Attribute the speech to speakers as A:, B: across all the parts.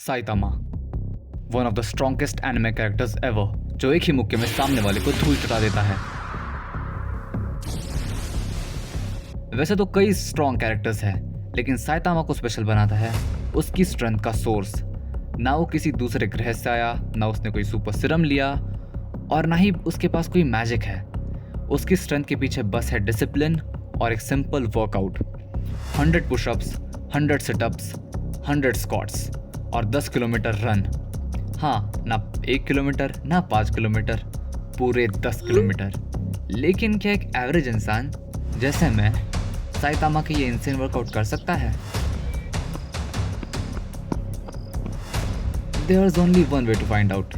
A: Saitama, one of the strongest anime characters ever, जो एक ही मुक्के में सामने वाले को धूल चटा देता है। वैसे तो कई स्ट्रॉन्ग कैरेक्टर्स हैं, लेकिन साइतामा को स्पेशल बनाता है उसकी स्ट्रेंथ का सोर्स। ना वो किसी दूसरे ग्रह से आया, ना उसने कोई सुपर सिरम लिया, और ना ही उसके पास कोई मैजिक है। उसकी स्ट्रेंथ के पीछे बस है डिसिप्लिन और एक simple workout. 100 pushups, 100 sit-ups, 100 squats और 10 किलोमीटर रन। हाँ, ना 1 किलोमीटर ना 5 किलोमीटर, पूरे 10 किलोमीटर। लेकिन क्या एक एवरेज इंसान जैसे मैं साइतामा के ये इंसेन वर्कआउट कर सकता है? There is only one way to find out.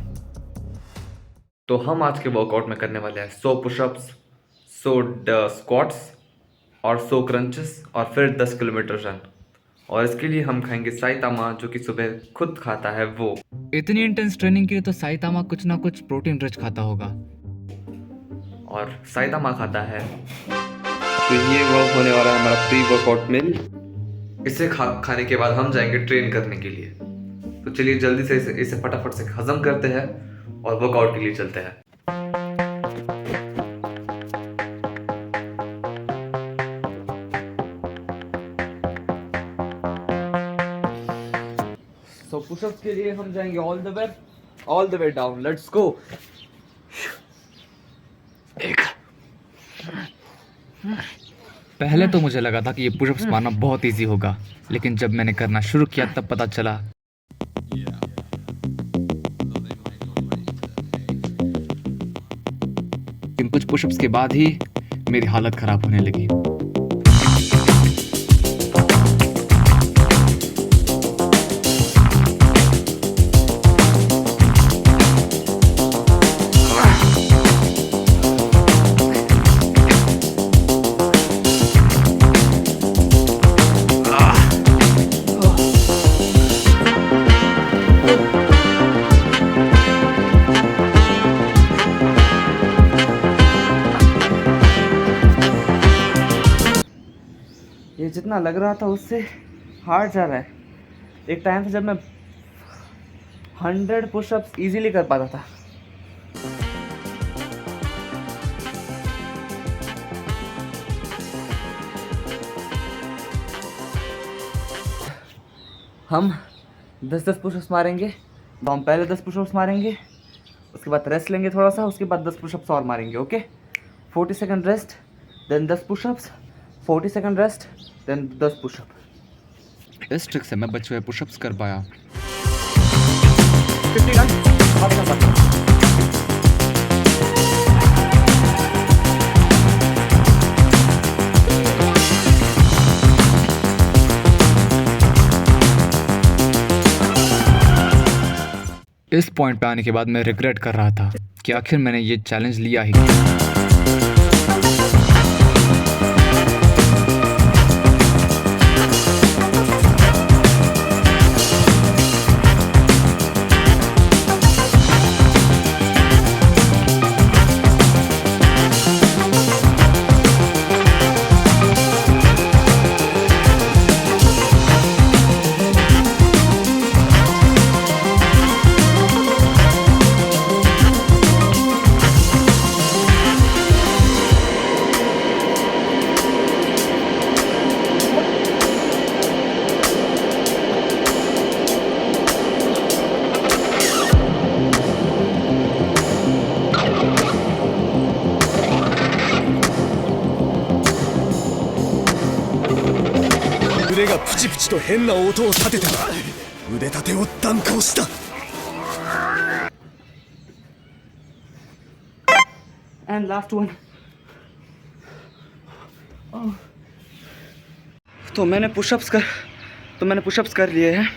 A: तो हम आज के वर्कआउट में करने वाले हैं 100 पुशअप्स, 100 स्क्वाट्स और 100 क्रंचेस और फिर 10 किलोमीटर रन। और इसके लिए हम खाएंगे साइतामा, जो कि सुबह खुद खाता है वो। इतनी इंटेंस ट्रेनिंग के लिए तो साइतामा कुछ ना कुछ प्रोटीन रिच खाता होगा। और साइतामा खाता है, तो ये वो होने वाला है हमारा प्री वर्कआउट मील। इसे खाने के बाद हम जाएंगे ट्रेन करने के लिए। तो चलिए जल्दी से इसे फटाफट से हजम करते हैं और वर्कआउट के लिए चलते हैं। सो पुशअप्स के लिए हम जाएंगे all the way down. Let's go. पहले तो मुझे लगा था कि ये पुशअप्स मारना बहुत इजी होगा, लेकिन जब मैंने करना शुरू किया तब पता चला इन कुछ पुशअप्स के बाद ही मेरी हालत खराब होने लगी। ये जितना लग रहा था उससे हार्ड जा रहा है। एक टाइम था जब मैं 100 पुशअप्स इजीली कर पाता था। हम 10-10 पुशअप्स मारेंगे। तो हम पहले 10 पुशअप्स मारेंगे, उसके बाद रेस्ट लेंगे थोड़ा सा, उसके बाद 10 पुशअप्स और मारेंगे। Okay, 40 second rest, then 10 pushups, 40 second rest, then 10 pushup. इस ट्रिक से मैं बचे हुए पुशअप्स कर पाया। 50 इस पॉइंट पे आने के बाद मैं रिग्रेट कर रहा था कि आखिर मैंने ये चैलेंज लिया ही क्यों। And last one. तो मैंने पुशअप्स कर लिए हैं,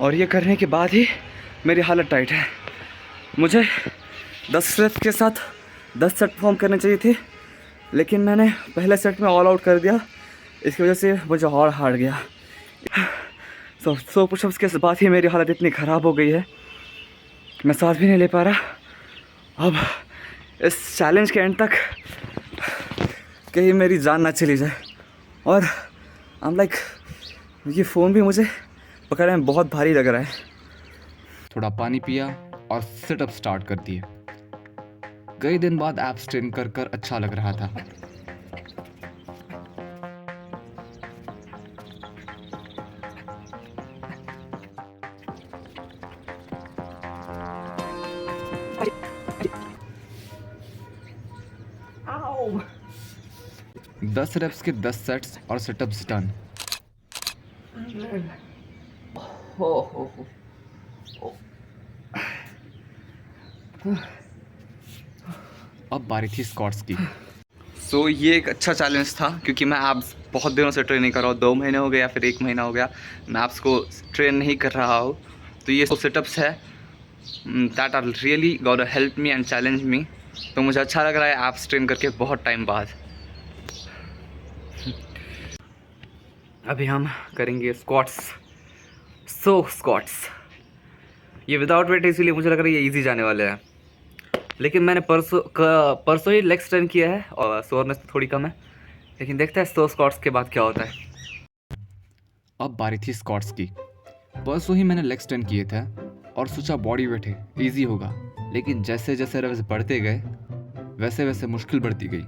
A: और ये करने के बाद ही मेरी हालत टाइट है। मुझे 10 रेप्स के साथ 10 सेट परफॉर्म करने चाहिए थे, लेकिन मैंने पहले सेट में ऑल आउट कर दिया। इसकी वजह से मुझे और हार गया। 100 पुशअप्स के बाद ही मेरी हालत इतनी ख़राब हो गई है, मैं सांस भी नहीं ले पा रहा। अब इस चैलेंज के एंड तक कहीं मेरी जान ना चली जाए। और आई एम लाइक, ये फ़ोन भी मुझे
B: पकड़ने में बहुत भारी लग रहा है।
A: थोड़ा पानी पिया और सिटअप स्टार्ट कर दिए। कई दिन बाद एब्स ट्रेन कर कर अच्छा लग रहा था।
B: आओ।
A: 10 रेप्स के 10 सेट्स और सिटअप्स डन।
B: हो।
A: अब बारी थी स्क्वाट्स की।
B: सो ये एक अच्छा चैलेंज था क्योंकि मैं एब्स बहुत दिनों से ट्रेन नहीं कर रहा हूँ। 2 महीने हो गए या फिर 1 महीना हो गया मैं एब्स को ट्रेन नहीं कर रहा हूँ। तो ये सेटअप्स है that are really got help me and challenge me. तो मुझे अच्छा लग रहा है एब्स ट्रेन करके बहुत टाइम बाद। अभी हम करेंगे स्क्वाट्स। स्क्वाट्स ये विदाउट वेट, इसीलिए मुझे लग रहा है ये इजी जाने वाले हैं। लेकिन मैंने परसों ही लेग्स ट्रेन किया है और सोरनेस थोड़ी कम है। लेकिन देखते हैं 100 स्क्वाट्स के बाद क्या होता है।
A: अब बारी थी स्क्वाट्स की। परसों ही मैंने लेग्स ट्रेन किए थे और सोचा बॉडी वेट है ईजी होगा। लेकिन जैसे जैसे रेप्स बढ़ते गए वैसे वैसे मुश्किल बढ़ती गई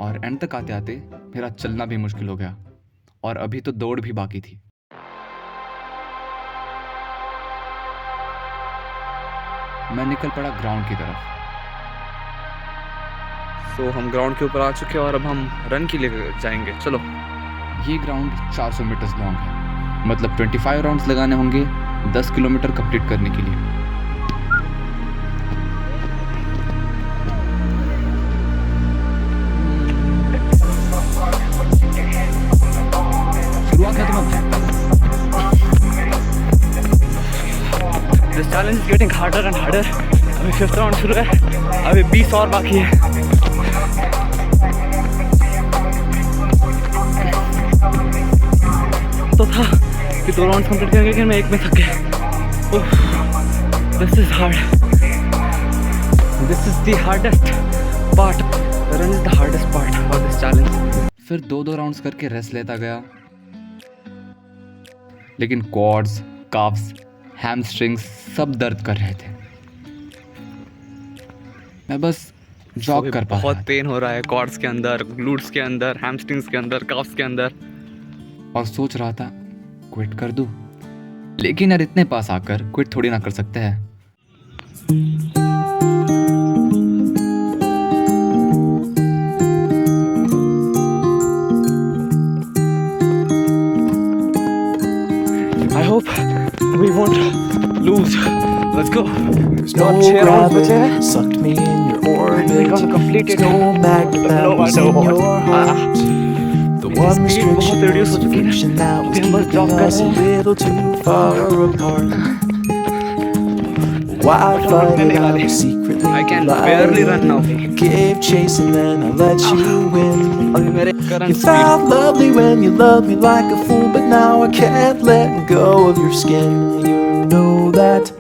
A: और एंड तक आते आते मेरा चलना भी मुश्किल हो गया और अभी तो दौड़ भी बाकी थी। मैं निकल पड़ा ग्राउंड की तरफ।
B: सो हम ग्राउंड के ऊपर आ चुके हैं और अब हम रन के लिए जाएंगे। चलो।
A: ये ग्राउंड 400 मीटर्स लॉन्ग है, मतलब 25 राउंड्स लगाने होंगे 10 किलोमीटर कंप्लीट करने के लिए। शुरुआत में तो मैं
B: this challenge is getting harder and harder. अभी 5th राउंड शुरू है, अभी 20 और बाकी है। तो था कि 2 राउंड कंप्लीट करेंगे लेकिन मैं एक में थक गया। This is hard, this is the hardest part. Run is the hardest part of this challenge.
A: फिर 2 राउंड्स करके रेस्ट लेता गया, लेकिन क्वाड्स, काफ्स, हैमस्ट्रिंग्स सब दर्द कर रहे थे। मैं बस जॉग कर पा रहा
B: बहुत
A: था
B: पेन हो रहा है क्वाड्स के अंदर, ग्लूट्स के अंदर, हैमस्ट्रिंग्स के अंदर, काफ्स के अंदर।
A: और सोच रहा था क्विट कर दूं, लेकिन यार इतने पास आकर क्विट थोड़ी ना कर सकते हैं।
B: I hope we won't lose. Let's go.
C: There's no gravity sucked me in your orbit.
B: We're gonna complete it.
C: There's no magnet that was in your heart. The one restriction that was keeping us a little too far apart. Why fight it out secretly?
B: I can barely run now.
C: Gave chase and then I let you win.
B: अभी मेरे current
C: You
B: speed
C: felt lovely when you loved me like a fool, but now I can't let go of your skin. You know that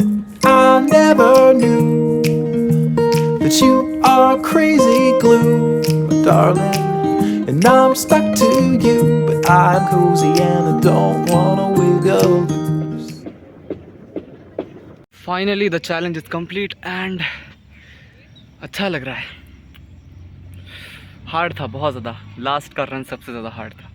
C: I never knew that you are crazy glue, my darling, and I'm stuck to you, but I'm cozy and I don't wanna wiggle loose.
B: Finally the challenge is complete and अच्छा लग रहा है। Hard था बहुत ज़्यादा, last का run सबसे ज़्यादा हार्ड था।